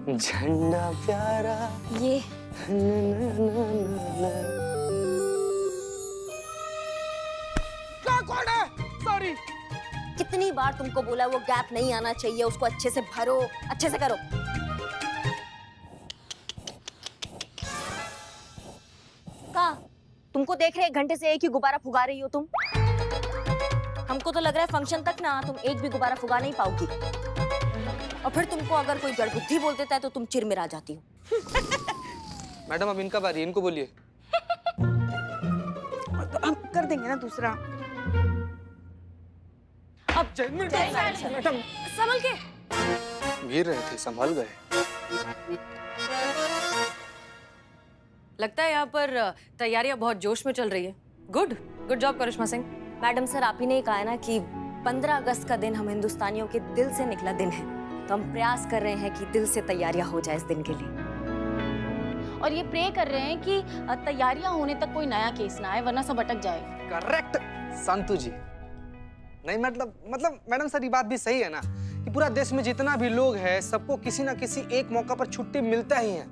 झंडा प्यारा ये क्या कोड है? सॉरी। कितनी बार तुमको बोला वो गैप नहीं आना चाहिए, उसको अच्छे से भरो, अच्छे से करो। का तुमको देख रहे 1 घंटे से एक ही गुब्बारा फुगा रही हो तुम। हमको तो लग रहा है फंक्शन तक ना तुम एक भी गुब्बारा फुगा नहीं पाओगी। और फिर तुमको अगर कोई जड़बुद्धि बोल देता है तो तुम चिरमिरा जाती हो। मैडम अब इनका बारी, इनको बोलिए। तो हम कर देंगे ना दूसरा। अब मैडम संभल के। गिर रहे थे, संभल गए। लगता है यहाँ पर तैयारियां बहुत जोश में चल रही है। गुड गुड जॉब करिश्मा सिंह। मैडम सर, आप ही ने कहा है ना कि 15 अगस्त का दिन हम हिंदुस्तानियों के दिल से निकला दिन है, तो हम प्रयास कर रहे हैं कि दिल से तैयारियां हो जाए इस दिन के लिए। और ये प्रे कर रहे हैं कि तैयारियां होने तक कोई नया केस ना आए, वरना सब अटक जाए। करेक्ट संतु जी। नहीं मतलब मैडम सर, ये बात भी सही है ना कि पूरा देश में जितना भी लोग हैं सबको किसी ना किसी एक मौका पर छुट्टी मिलता ही है।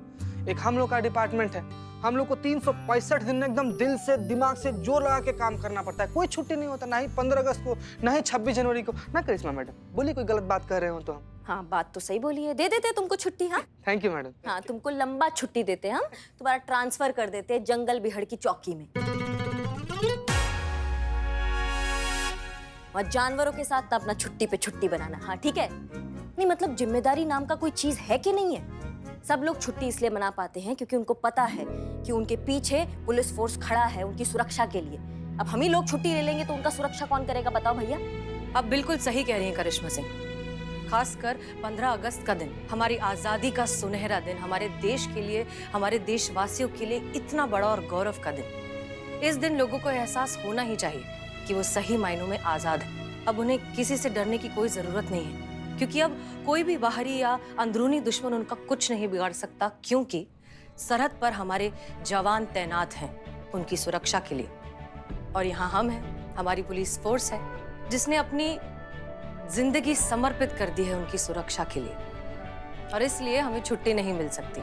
एक हम लोग का डिपार्टमेंट है, हम लोग को 365 दिन में एकदम दिल से दिमाग से जोर लगा के काम करना पड़ता है। कोई छुट्टी नहीं होता, ना ही 15 अगस्त को, ना ही 26 जनवरी को। ना करिश्मा मैडम, बोलिए कोई गलत बात कर रहे हो तो हम। हाँ, बात तो सही बोली है। दे देते हैं तुमको छुट्टी। हाँ थैंक यू मैडम। हाँ, तुमको लंबा छुट्टी देते हैं हम, तुम्हारा ट्रांसफर कर देते हैं जंगल बिहड़ की चौकी में। और जानवरों के साथ अपना छुट्टी पे छुट्टी बनाना। हाँ ठीक है। नहीं मतलब जिम्मेदारी नाम का कोई चीज है कि नहीं है। सब लोग छुट्टी इसलिए मना पाते हैं क्योंकि उनको पता है कि उनके पीछे पुलिस फोर्स खड़ा है उनकी सुरक्षा के लिए। अब हम ही लोग छुट्टी ले लेंगे तो उनका सुरक्षा कौन करेगा, बताओ भैया। आप बिल्कुल सही कह रही हैं करिश्मा सिंह। खासकर 15 अगस्त का दिन, हमारी आजादी का सुनहरा दिन, हमारे देश के लिए, हमारे देशवासियों के लिए इतना बड़ा और गौरव का दिन। इस दिन लोगों को एहसास होना ही चाहिए कि वो सही मायनों में आजाद है। अब उन्हें किसी से डरने की कोई जरूरत नहीं है, क्योंकि अब कोई भी बाहरी या अंदरूनी दुश्मन उनका कुछ नहीं बिगाड़ सकता, क्योंकि सरहद पर हमारे जवान तैनात हैं उनकी सुरक्षा के लिए। और यहाँ हम हैं, हमारी पुलिस फोर्स है जिसने अपनी जिंदगी समर्पित कर दी है उनकी सुरक्षा के लिए, और इसलिए हमें छुट्टी नहीं मिल सकती।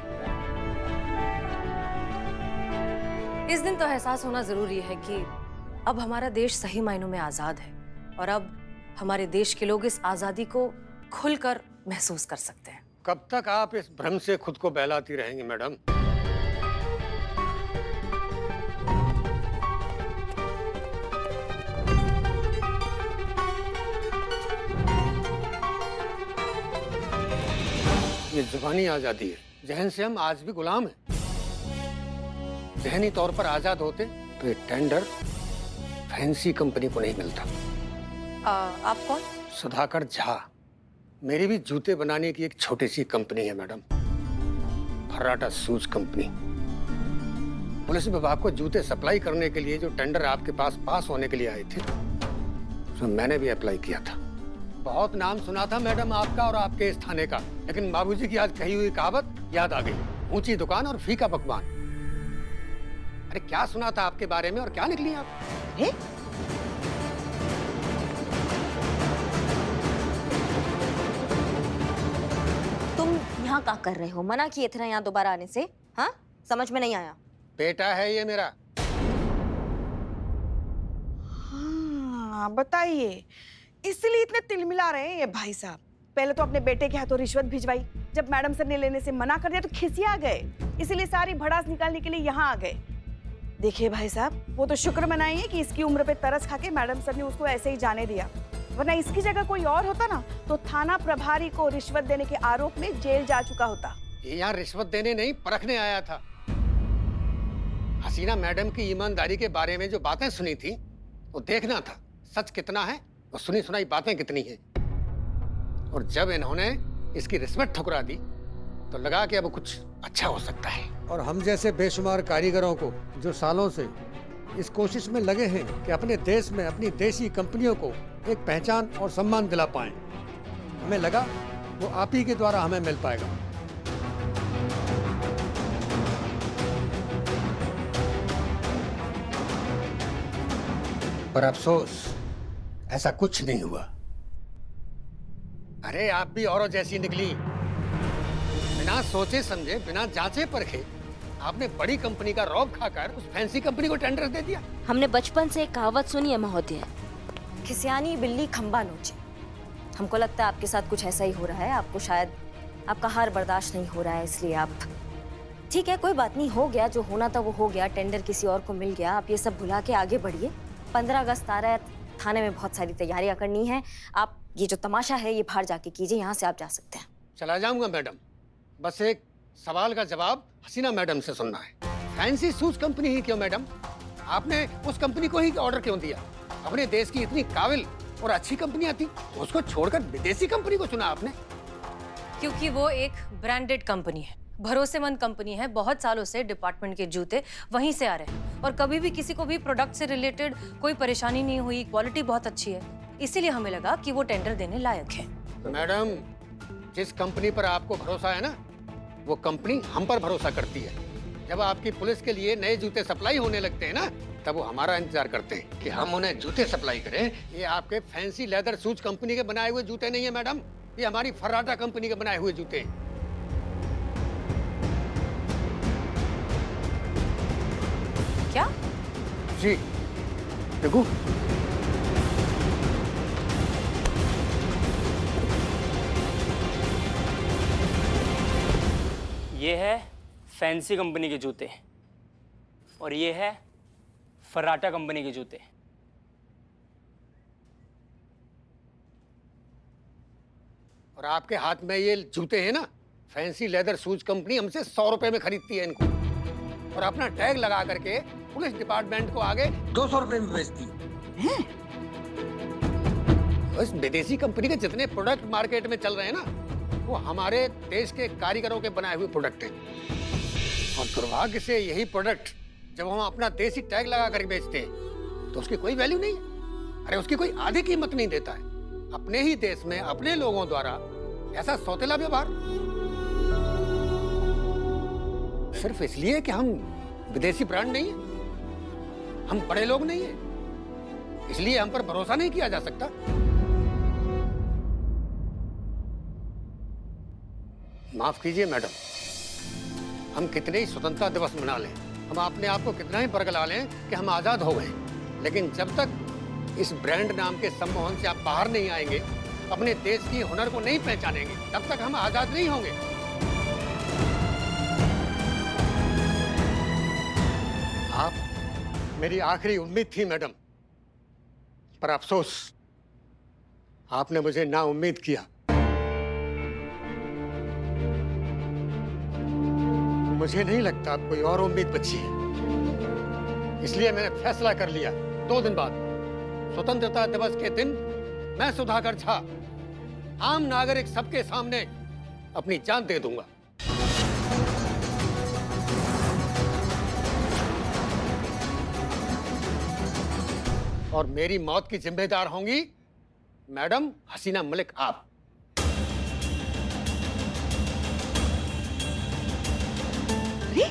इस दिन तो एहसास होना जरूरी है कि अब हमारा देश सही मायनों में आजाद है, और अब हमारे देश के लोग इस आजादी को खुलकर महसूस कर सकते हैं। कब तक आप इस भ्रम से खुद को बहलाती रहेंगी मैडम? ये जुबानी आजादी है, जहन से हम आज भी गुलाम हैं। जहनी तौर पर आजाद होते तो ये टेंडर फैंसी कंपनी को नहीं मिलता। आप कौन? सुधाकर झा। मेरी भी जूते बनाने की एक छोटी सी कंपनी है मैडम, फर्राटा शूज कंपनी। पुलिस विभाग को जूते सप्लाई करने के लिए जो टेंडर आपके पास होने के लिए आए थे, उसमें मैंने भी अप्लाई किया था। बहुत नाम सुना था मैडम आपका और आपके इस थाने का, लेकिन बाबूजी की आज कही हुई कहावत याद आ गई, ऊंची दुकान और फीका पकवान। अरे क्या सुना था आपके बारे में और क्या निकली आप? तुम यहाँ क्या कर रहे हो? मना किए थे ना यहाँ दोबारा आने से। हाँ, समझ में नहीं आया? बेटा है ये मेरा। हाँ बताइए, इसलिए इतने तिलमिला रहे हैं ये भाई साहब। पहले तो अपने बेटे के हाथों रिश्वत भिजवाई, जब मैडम सर ने लेने से मना कर दिया तो खिसिया गए, इसीलिए सारी भड़ास निकालने के लिए यहाँ आ गए। देखिए भाई साहब, वो तो शुक्र मनाइए कि इसकी उम्र पे तरस खा के मैडम सर ने उसको ऐसे ही जाने दिया, वरना इसकी जगह कोई और होता ना तो थाना प्रभारी को रिश्वत देने के आरोप में जेल जा चुका होता। ये यहाँ रिश्वत देने नहीं, परखने आया था। हसीना मैडम की ईमानदारी के बारे में जो बातें सुनी थी वो देखना था सच कितना है और सुनी सुनाई बातें कितनी हैं। और जब इन्होंने इसकी रिश्वत ठुकरा दी तो लगा कि अब कुछ अच्छा हो सकता है। और हम जैसे बेशुमार कारीगरों को जो सालों से इस कोशिश में लगे हैं कि अपने देश में अपनी देसी कंपनियों को एक पहचान और सम्मान दिला पाएं, हमें लगा वो आप ही के द्वारा हमें मिल पाएगा। पर अफसोस ऐसा कुछ नहीं हुआ। अरे आप भी औरों जैसी निकली। बिना सोचे समझे, बिना जांचे परखे आपने बड़ी कंपनी का रौब खाकर उस फैंसी कंपनी को टेंडर दे दिया। हमने बचपन से एक कहावत सुनी है महोदय, खिसियानी बिल्ली खंबा नोचे। हमको लगता है आपके साथ कुछ ऐसा ही हो रहा है। आपको शायद आपका हार बर्दाश्त नहीं हो रहा है, इसलिए आप ठीक है, कोई बात नहीं, हो गया जो होना था वो हो गया, टेंडर किसी और को मिल गया। आप ये सब भुला के आगे बढ़िए। 15 अगस्त आ रहा है, थाने में बहुत सारी तैयारियां करनी है। आप ये जो तमाशा है ये बाहर जाके कीजिए, यहाँ से आप जा सकते हैं। चला जाऊंगा मैडम, बस एक सवाल का जवाब हसीना मैडम से सुनना है। फैंसी शूज कंपनी ही क्यों मैडम? आपने उस कंपनी को ही ऑर्डर क्यों दिया? अपने देश की इतनी काबिल और अच्छी कंपनियां थी, उसको छोड़कर विदेशी कंपनी को चुना आपने? क्योंकि वो एक ब्रांडेड कंपनी है, भरोसेमंद कंपनी है। बहुत सालों से डिपार्टमेंट के जूते वहीं से आ रहे हैं और कभी भी किसी को भी प्रोडक्ट से रिलेटेड कोई परेशानी नहीं हुई। क्वालिटी बहुत अच्छी है, इसीलिए हमें लगा कि वो टेंडर देने लायक है। मैडम, जिस कंपनी पर आपको भरोसा है ना, वो कंपनी हम पर भरोसा करती है। जब आपकी पुलिस के लिए नए जूते सप्लाई होने लगते हैं ना, तब वो हमारा इंतजार करते हैं कि हम उन्हें जूते सप्लाई करें। ये आपके फैंसी लेदर शूज कंपनी के बनाए हुए जूते नहीं है मैडम, ये हमारी फर्राटा कंपनी के बनाए हुए जूते हैं। क्या? जी देखो, ये है फैंसी कंपनी के जूते और ये है फर्राटा कंपनी के जूते। और आपके हाथ में ये जूते हैं ना, फैंसी लेदर शूज कंपनी हमसे 100 रुपए में खरीदती है इनको और अपना टैग लगा करके पुलिस डिपार्टमेंट को आगे 200 रुपए में बेचती है। इस विदेशी कंपनी के जितने प्रोडक्ट मार्केट में चल रहे हैं ना, वो हमारे देश के कारीगरों के बनाए हुए प्रोडक्ट हैं। और दुर्भाग्य से यही प्रोडक्ट जब हम अपना देसी टैग लगा कर बेचते हैं तो उसकी कोई वैल्यू नहीं है। अरे उसकी कोई आधी कीमत नहीं देता है। अपने ही देश में अपने लोगों द्वारा ऐसा सौतेला व्यवहार, सिर्फ इसलिए कि हम विदेशी ब्रांड नहीं है, हम बड़े लोग नहीं है, इसलिए हम पर भरोसा नहीं किया जा सकता। माफ कीजिए मैडम, हम कितने ही स्वतंत्रता दिवस मना लें, हम अपने आप को कितना ही बरगला लें कि हम आजाद हो गए, लेकिन जब तक इस ब्रांड नाम के सम्मोहन से आप बाहर नहीं आएंगे, अपने देश की हुनर को नहीं पहचानेंगे, तब तक हम आजाद नहीं होंगे। आप मेरी आखिरी उम्मीद थी मैडम, पर अफसोस आपने मुझे ना उम्मीद किया। मुझे नहीं लगता अब कोई और उम्मीद बची है, इसलिए मैंने फैसला कर लिया 2 दिन बाद स्वतंत्रता दिवस के दिन मैं सुधाकर झा आम नागरिक सबके सामने अपनी जान दे दूंगा। और मेरी मौत की जिम्मेदार होंगी मैडम हसीना मलिक आप। अरे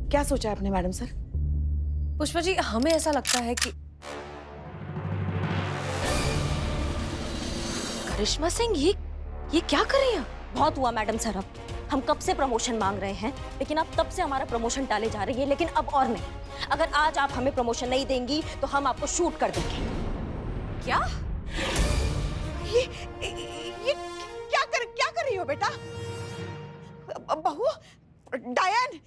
क्या सोचा आपने मैडम सर? पुष्पा जी, हमें ऐसा लगता है कि करिश्मा सिंह ये क्या कर रही हैं? बहुत हुआ मैडम सर, अब हम कब से प्रमोशन मांग रहे हैं, लेकिन आप तब से हमारा प्रमोशन टाले जा रही है। लेकिन अब और नहीं, अगर आज आप हमें प्रमोशन नहीं देंगी तो हम आपको शूट कर देंगे। क्या? ये क्या कर रही हो बेटा? बहू डायन,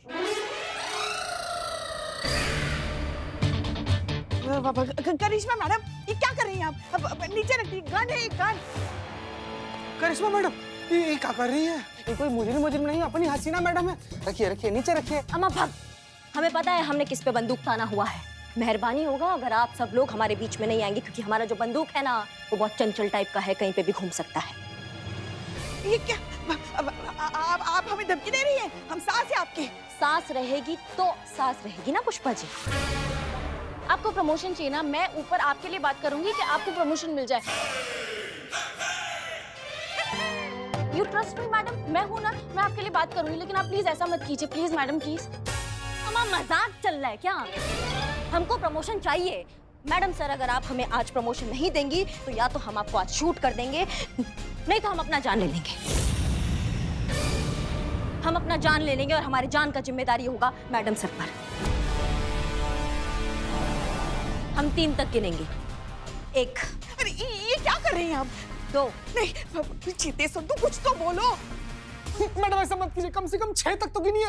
करिश्मा मैडम ये क्या कर रही हैं आप? अब नीचे रखिए, गन है, गन। करिश्मा मैडम ये क्या कर रही है? ये कोई मुजरिम नहीं, अपनी हसीना मैडम है। रखिए नीचे रखिए। अम्मा भग, हमें पता है हमने किस पे बंदूक ताना हुआ है। मेहरबानी होगा अगर आप सब लोग हमारे बीच में नहीं आएंगे, क्योंकि हमारा जो बंदूक है ना वो बहुत चंचल टाइप का है, कहीं पे भी घूम सकता है। ये क्या? आप हमें धमकी दे रही हैं? हम सास है आपकी। सांस रहेगी तो सांस रहेगी ना पुष्पा जी। आपको प्रमोशन चाहिए ना, मैं ऊपर आपके लिए बात करूंगी कि आपको प्रमोशन मिल जाए। यू ट्रस्ट मी मैडम, मैं हूँ ना, मैं आपके लिए बात करूंगी, लेकिन आप प्लीज ऐसा मत कीजिए, प्लीज मैडम प्लीज। हमारा मजाक चल रहा है क्या? हमको प्रमोशन चाहिए। मैडम सर, अगर आप हमें आज प्रमोशन नहीं देंगी तो या तो हम आपको आज शूट कर देंगे, नहीं तो हम अपना जान ले लेंगे। हम अपना जान ले लेंगे और हमारी जान का जिम्मेदारी होगा मैडम सर पर। हम 3 तक गिनेंगे। 1, अरे ये क्या कर रही हैं आप? 2, नहीं चीते संतु, कुछ तो बोलो। मैडम ऐसा मत कीजिए, कम से कम 6 तक तो गिनिए।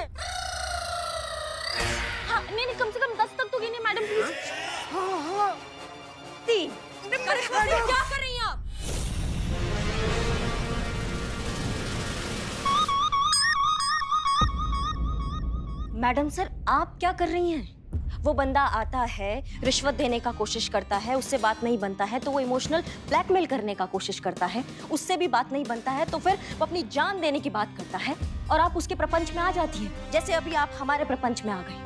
हाँ नहीं, कम से कम 10 तक तो गिनिए मैडम प्लीज। 3। करिश्मा सिंह, क्या कर रही हैं आप? मैडम सर, आप क्या कर रही हैं? वो बंदा आता है, रिश्वत देने का कोशिश करता है, उससे बात नहीं बनता है तो वो इमोशनल ब्लैकमेल करने का कोशिश करता है, उससे भी बात नहीं बनता है तो फिर वो अपनी जान देने की बात करता है और आप उसके प्रपंच में आ जाती हैं, जैसे अभी आप हमारे प्रपंच में आ गई।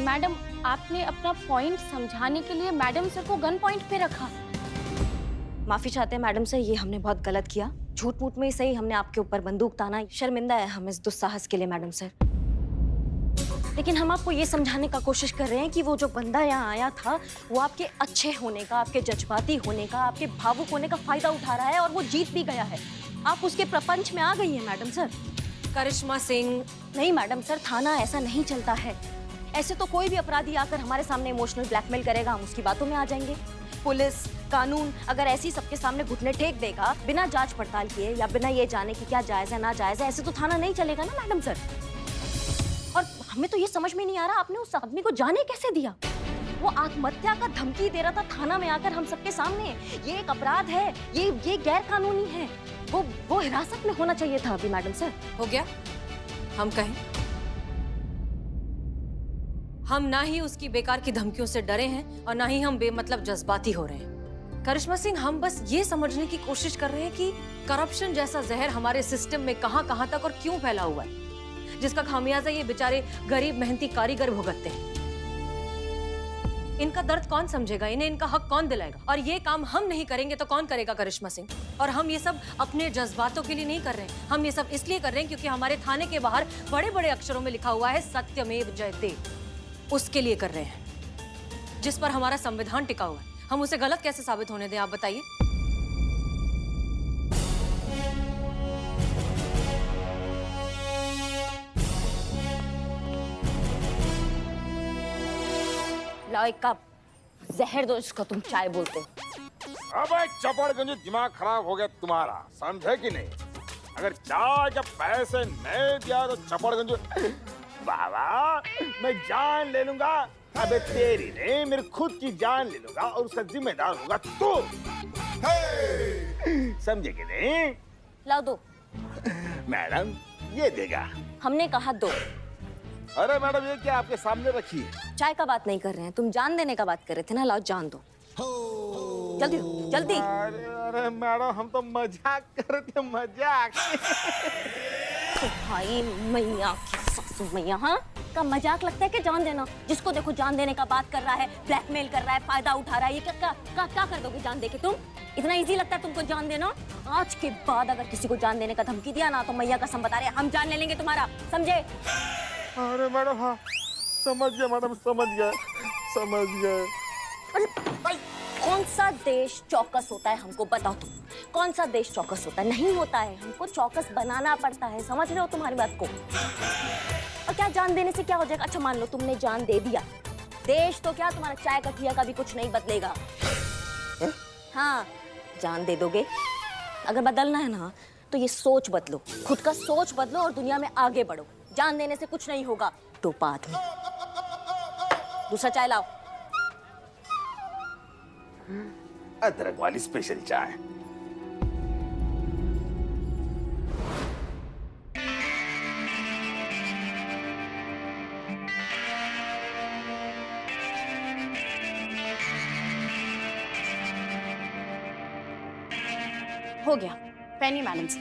मैडम, आपने अपना पॉइंट समझाने के लिए मैडम सर को गन पॉइंट पे रखा। माफी चाहते हैं मैडम सर, ये हमने बहुत गलत किया। झूठ मूठ में ही सही हमने आपके ऊपर बंदूक ताना। शर्मिंदा है हम इस दुस्साहस के लिए मैडम सर, लेकिन हम आपको ये समझाने का कोशिश कर रहे हैं कि वो जो बंदा यहाँ आया था वो आपके अच्छे होने का, आपके जज्बाती होने का, आपके भावुक होने का फायदा उठा रहा है और वो जीत भी गया है। आप उसके प्रपंच में आ गई हैं मैडम सर। करिश्मा सिंह, नहीं मैडम सर, थाना ऐसा नहीं चलता है। ऐसे तो कोई भी अपराधी आकर हमारे सामने इमोशनल ब्लैकमेल करेगा, हम उसकी बातों में आ जाएंगे। पुलिस, कानून अगर ऐसी सबके सामने घुटने टेक देगा बिना जांच पड़ताल किए या बिना ये जाने कि क्या जायज है ना जायज है, ऐसे तो थाना नहीं चलेगा ना मैडम सर। और हमें तो ये समझ में नहीं आ रहा, आपने उस आदमी को जाने कैसे दिया? वो आत्महत्या का धमकी दे रहा था थाना में आकर हम सबके सामने। ये एक अपराध है, ये गैर कानूनी है। वो हिरासत में होना चाहिए था अभी मैडम सर। हो गया? हम कहें, हम ना ही उसकी बेकार की धमकियों से डरे हैं और ना ही हम बेमतलब जज्बाती हो रहे हैं। करिश्मा सिंह, हम बस ये समझने की कोशिश कर रहे हैं कि करप्शन जैसा जहर हमारे सिस्टम में कहां तक और क्यों फैला हुआ है, जिसका खामियाजा ये बेचारे गरीब मेहनती कारीगर भुगतते हैं। इनका दर्द कौन समझेगा, इन्हें इनका हक कौन दिलाएगा? और ये काम हम नहीं करेंगे तो कौन करेगा करिश्मा सिंह? और हम ये सब अपने जज्बातों के लिए नहीं कर रहे हैं, हम ये सब इसलिए कर रहे हैं क्योंकि हमारे थाने के बाहर बड़े बड़े अक्षरों में लिखा हुआ है सत्यमेव जयते। उसके लिए कर रहे हैं, जिस पर हमारा संविधान टिका हुआ है। हम उसे गलत कैसे साबित होने दें, आप बताइए। लाओ एक कप जहर दो, इसको तुम चाय बोलते हो। अबे चपड़गंज, दिमाग खराब हो गया तुम्हारा, समझे कि नहीं? अगर चाय के पैसे नहीं दिया तो चपड़गंज बाबा मैं जान ले लूंगा। अबे तेरी नहीं, मेरी खुद की जान ले लूंगा और उसका जिम्मेदार होगा तू। समझे कि नहीं? लाओ दो। मैडम ये देगा। हमने कहा दो। अरे मैडम ये क्या आपके सामने रखी है? चाय का बात नहीं कर रहे हैं, तुम जान देने का बात कर रहे थे ना। लाओ जान दो, जल्दी दो, जल्दी। अरे मैडम हम तो मजाक कर रहे थे, मजाक। भाई मैया की सासू मैया, हाँ का मजाक लगता है कि जान देना? जिसको देखो जान देने का बात कर रहा है, ब्लैकमेल कर रहा है, फायदा उठा रहा है। ये क्या कर दोगे जान देके तुम? इतना इजी लगता है तुमको जान देना? आज के बाद अगर किसी को जान देने का धमकी दिया ना तो मैया कसम बता रहे हम जान ले लेंगे तुम्हारा, समझे? अरे मैडम हाँ समझ गया मैडम, समझ गए। कौन सा देश चौकस होता है हमको बताओ तुम? कौन सा देश चौकस होता है? नहीं होता है, हमको चौकस बनाना पड़ता है। समझ रहे हो तुम्हारी बात को? और क्या जान देने से क्या हो जाएगा? अच्छा मान लो तुमने जान दे दिया, देश तो क्या तुम्हारा चाय का ठिया का भी कुछ नहीं बदलेगा। हाँ जान दे दोगे, अगर बदलना है ना तो ये सोच बदलो, खुद का सोच बदलो और दुनिया में आगे बढ़ो। जान देने से कुछ नहीं होगा। टोपा आदमी। दूसरा चाय लाओ। अदरक वाली स्पेशल चाय। हो गया, पेनी मैडम से।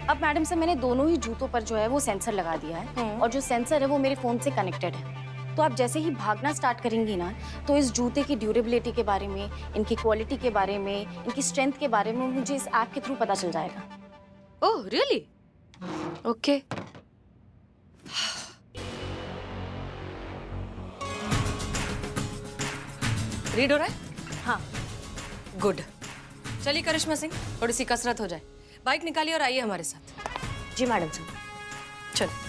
अब मैडम से मैंने दोनों ही जूतों पर जो है वो सेंसर लगा दिया है और जो सेंसर है वो मेरे फोन से कनेक्टेड है। तो आप जैसे ही भागना स्टार्ट करेंगी ना, तो इस जूते की ड्यूरेबिलिटी के बारे में, इनकी क्वालिटी के बारे में, इनकी स्ट्रेंथ के बारे में मुझे इस ऐप के थ्रू पता चल जाएगा। Oh really? ओके। रीड हो रहा है? हाँ। गुड। चलिए करिश्मा सिंह, थोड़ी सी कसरत हो जाए। बाइक निकालिए और आइए हमारे साथ। जी मैडम सर। चलो।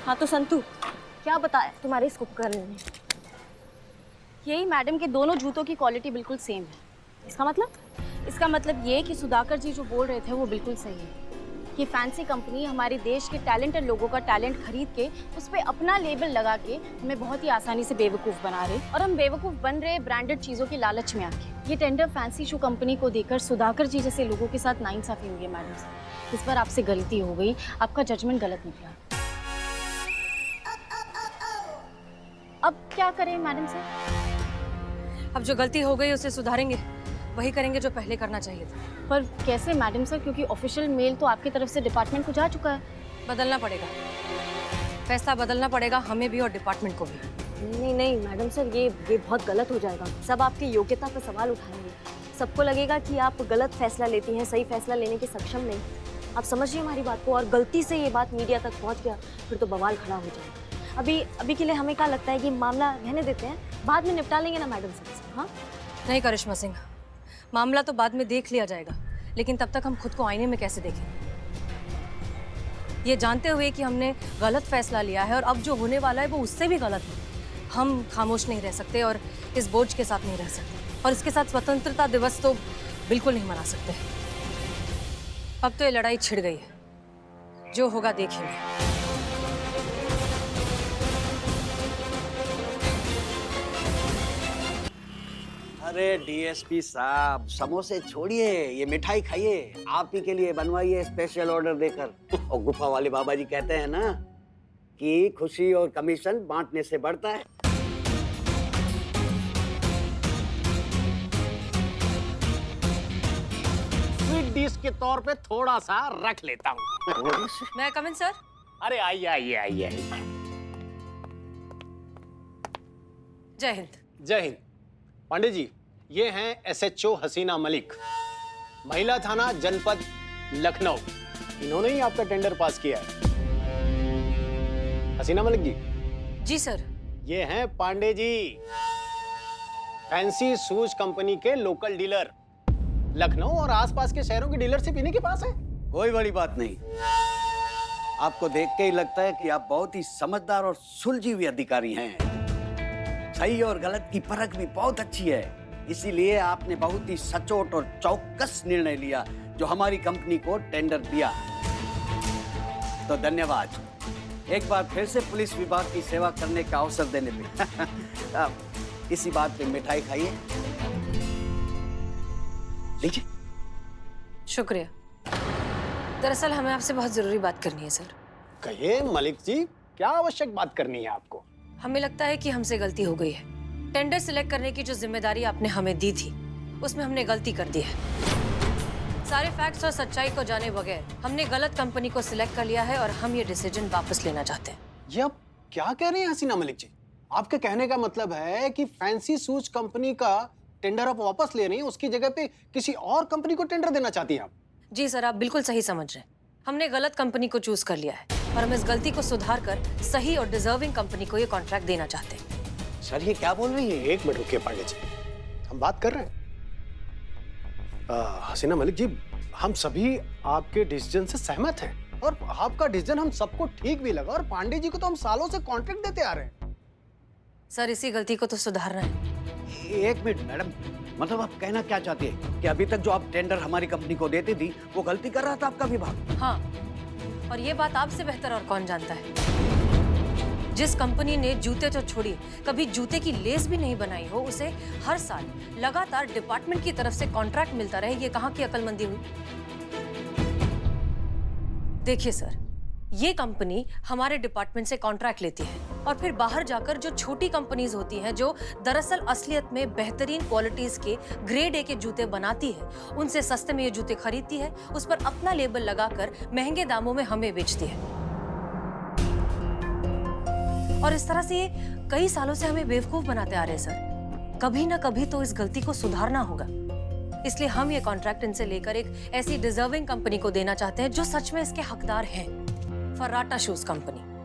हाँ तो संतू, क्या बताया तुम्हारे इस उपकरण ने? यही मैडम के दोनों जूतों की क्वालिटी बिल्कुल सेम है। इसका मतलब? इसका मतलब ये कि सुधाकर जी जो बोल रहे थे वो बिल्कुल सही है। ये फैंसी कंपनी हमारे देश के टैलेंटेड लोगों का टैलेंट खरीद के उस पर अपना लेबल लगा के हमें बहुत ही आसानी से बेवकूफ़ बना रहे, और हम बेवकूफ़ बन रहे ब्रांडेड चीज़ों की लालच में आके। ये टेंडर फैंसी शू कंपनी को देकर सुधाकर जी जैसे लोगों के साथ नाइंसाफ़ी हुई है मैडम से। इस बार आपसे गलती हो गई, आपका जजमेंट गलत निकला। अब क्या करें मैडम सर? अब जो गलती हो गई उसे सुधारेंगे, वही करेंगे जो पहले करना चाहिए था। पर कैसे मैडम सर, क्योंकि ऑफिशियल मेल तो आपकी तरफ से डिपार्टमेंट को जा चुका है। बदलना पड़ेगा, फैसला बदलना पड़ेगा, हमें भी और डिपार्टमेंट को भी। नहीं नहीं मैडम सर, ये बहुत गलत हो जाएगा। सब आपकी योग्यता पर सवाल उठाएंगे, सबको लगेगा कि आप गलत फैसला लेती हैं, सही फैसला लेने के सक्षम नहीं। आप समझिए हमारी बात को, और गलती से ये बात मीडिया तक पहुंच गया फिर तो बवाल खड़ा हो जाएगा। अभी के लिए हमें क्या लगता है कि मामला रहने देते हैं, बाद में निपटा लेंगे ना मैडम सर। हाँ नहीं करिश्मा सिंह, मामला तो बाद में देख लिया जाएगा, लेकिन तब तक हम खुद को आईने में कैसे देखें? ये जानते हुए कि हमने गलत फैसला लिया है और अब जो होने वाला है वो उससे भी गलत है, हम खामोश नहीं रह सकते और इस बोझ के साथ नहीं रह सकते, और इसके साथ स्वतंत्रता दिवस तो बिल्कुल नहीं मना सकते। अब तो ये लड़ाई छिड़ गई है, जो होगा देखेंगे। अरे डीएसपी साहब, समोसे छोड़िए, ये मिठाई खाइए। आप ही के लिए बनवाइए स्पेशल ऑर्डर देकर। और गुफा वाले बाबा जी कहते हैं ना कि खुशी और कमीशन बांटने से बढ़ता है। स्वीट डिश के तौर पे थोड़ा सा रख लेता हूँ। मैं कम इन सर? अरे आइए आइए आइए। जय हिंद। जय हिंद। पांडे जी, ये हैं एसएचओ हसीना मलिक, महिला थाना जनपद लखनऊ। इन्होंने ही आपका टेंडर पास किया है। हसीना मलिक जी। जी सर। ये हैं Pandey ji, fancy shoes company के लोकल डीलर। लखनऊ और आसपास के शहरों की डीलरशिप इन्हीं के पास है। कोई बड़ी बात नहीं, आपको देख के ही लगता है कि आप बहुत ही समझदार और सुलझी हुई अधिकारी हैं। सही और गलत की परख भी बहुत अच्छी है, इसीलिए आपने बहुत ही सचोट और चौकस निर्णय लिया जो हमारी कंपनी को टेंडर दिया। तो धन्यवाद एक बार फिर से पुलिस विभाग की सेवा करने का अवसर देने पे। इसी बात पे मिठाई खाइए, लीजिए। शुक्रिया। दरअसल हमें आपसे बहुत जरूरी बात करनी है सर। कहिए मलिक जी, क्या आवश्यक बात करनी है आपको? हमें लगता है कि हमसे गलती हो गई है। टेंडर सिलेक्ट करने की जो जिम्मेदारी आपने हमें दी थी, उसमें हमने गलती कर दी है। सारे फैक्ट्स और सच्चाई को जाने बगैर हमने गलत कंपनी को सिलेक्ट कर लिया है और हम ये डिसीजन वापस लेना चाहते हैं। ये आप क्या कह रही हैं हसीना मलिक जी? आपके कहने का मतलब है कि फैंसी शूज कंपनी का टेंडर आप वापस ले रही हैं, उसकी जगह पे किसी और कंपनी को टेंडर देना चाहती हैं आप? जी सर, आप बिल्कुल सही समझ रहे हैं। हमने गलत कंपनी को चूज कर लिया है और हम इस गलती को सुधार कर सही और डिजर्विंग कंपनी को ये कॉन्ट्रैक्ट देना चाहते हैं। सर ये क्या बोल रही है? एक मिनट रुकिए पांडे जी, हम बात कर रहे हैं। हसीना मलिक जी, हम सभी आपके डिसीजन से सहमत हैं और आपका डिसीजन हम सबको ठीक भी लगा, और पांडे जी को तो हम सालों से कॉन्ट्रैक्ट देते आ रहे हैं। सर इसी गलती को तो सुधारना है। एक मिनट मैडम, मतलब आप कहना क्या चाहती है कि अभी तक जो आप टेंडर हमारी कंपनी को देती थी वो गलती कर रहा था आपका विभाग? हाँ, और ये बात आपसे बेहतर और कौन जानता है? जिस कंपनी ने जूते तो छोड़िए, कभी जूते की लेस भी नहीं बनाई हो, उसे हर साल लगातार डिपार्टमेंट की तरफ से कॉन्ट्रैक्ट मिलता रहे, ये कहाँ की अक्लमंदी हुई? देखिए सर, ये कंपनी हमारे डिपार्टमेंट से कॉन्ट्रैक्ट लेती है और फिर बाहर जाकर जो छोटी कंपनीज होती हैं जो दरअसल असलियत में बेहतरीन क्वालिटीज के ग्रेड ए के जूते बनाती है, उनसे सस्ते में ये जूते खरीदती है, उस पर अपना लेबल लगाकर महंगे दामों में हमें बेचती है। और इस तरह से ये कई सालों से हमें बेवकूफ बनाते आ रहे हैं सर। कभी ना कभी तो इस गलती को सुधारना होगा। इसलिए हम ये कॉन्ट्रैक्ट इनसे लेकर एक ऐसी डिजर्विंग कंपनी को देना चाहते हैं जो सच में इसके हकदार हैं, फर्राटा शूज कंपनी।